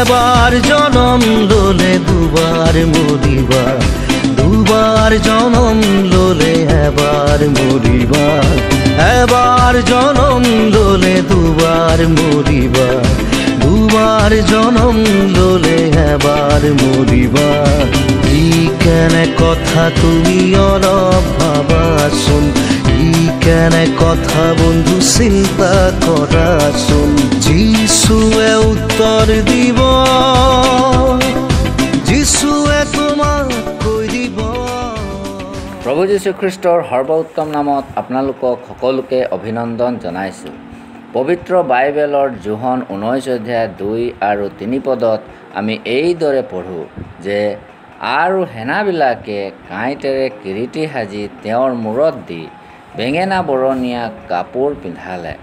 এবার জনম ললে দুবার মরিবা, দুবার জনম ললে এবার মরিবা, এবার জনম ললে দুবার মরিবা, দুবার জনম ললে এবার মরিবা। ই কেন কথা তুমি অলপ ভাবাচোন, ই কেন কথা বন্ধু চিন্তা কৰাচোন। যিশুৱে উত্তৰ দিব, যিশুৱে তোমাক কৈ দিব। প্ৰভু যীশুখ্ৰীষ্টৰ সৰ্বোত্তম নামত আপোনালোকক সকলোকে অভিনন্দন জনাইছোঁ। পবিত্ৰ বাইবেলৰ যোহন 19 অধ্যায় 2 আৰু 3 পদত আমি এইদৰে পঢ়োঁ যে আৰু সেনাবিলাকে কাঁইটেৰে কিৰীটি সাজি তেওঁৰ মূৰত দি বেঙেনা বৰণীয়া কাপোৰ পিন্ধালে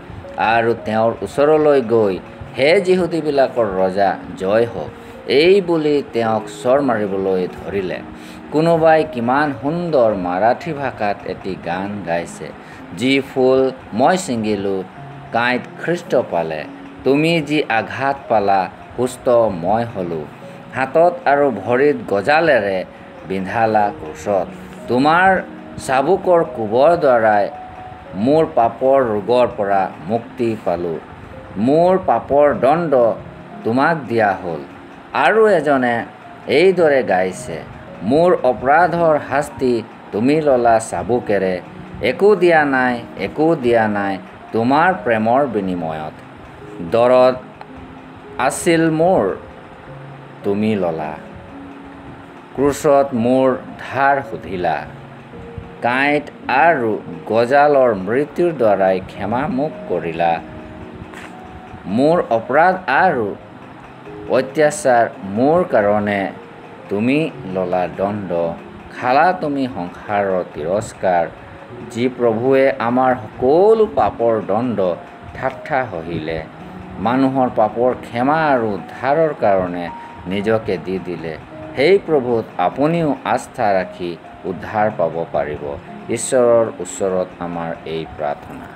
আৰু তেওঁৰ ওচৰলৈ গৈ হে যিহুদীবিলাকৰ ৰজা জয় হওক এই বুলি তেওঁক চৰ মাৰিবলৈ ধৰিলে। কোনোবাই কিমান সুন্দৰ মাৰাঠী ভাষাত এটি গান গাইছে, যি ফুল মই ছিঙিলোঁ কাঁইট খ্ৰীষ্ট পালে, তুমি যি আঘাত পালা সুস্থ মই হ'লোঁ, হাতত আৰু ভৰিত গজালেৰে বিন্ধালা ক্ৰুচত, তোমাৰ চাবুকৰ কোবৰ দ্বাৰাই মোৰ পাপৰ ৰোগৰ পৰা মুক্তি পালোঁ, মোৰ পাপৰ দণ্ড তোমাক দিয়া হ'ল। আৰু এজনে এইদৰে গাইছে, মোৰ অপৰাধৰ শাস্তি তুমি ল'লা চাবুকেৰে, একো দিয়া নাই, একো দিয়া নাই তোমাৰ প্ৰেমৰ বিনিময়ত, দৰদ আছিল মোৰ তুমি ল'লা, ক্ৰুচত মোৰ ধাৰ সুধিলা, কাঁইট আৰু গজালৰ মৃত্যুৰ দ্বাৰাই ক্ষমা মোক কৰিলা, মোৰ অপৰাধ আৰু অত্যাচাৰ মোৰ কাৰণে তুমি ল'লা দণ্ড, খালা তুমি সংসাৰৰ তিৰস্কাৰ, যি প্ৰভুৱে আমাৰ সকলো পাপৰ দণ্ড ঠাট্টা সহিলে, মানুহৰ পাপৰ ক্ষমা আৰু উদ্ধাৰৰ কাৰণে নিজকে দি দিলে। সেই প্ৰভুত আপুনিও আস্থা ৰাখি উদ্ধাৰ পাব পাৰিব। ঈশ্বৰৰ ওচৰত আমাৰ এই প্ৰাৰ্থনা।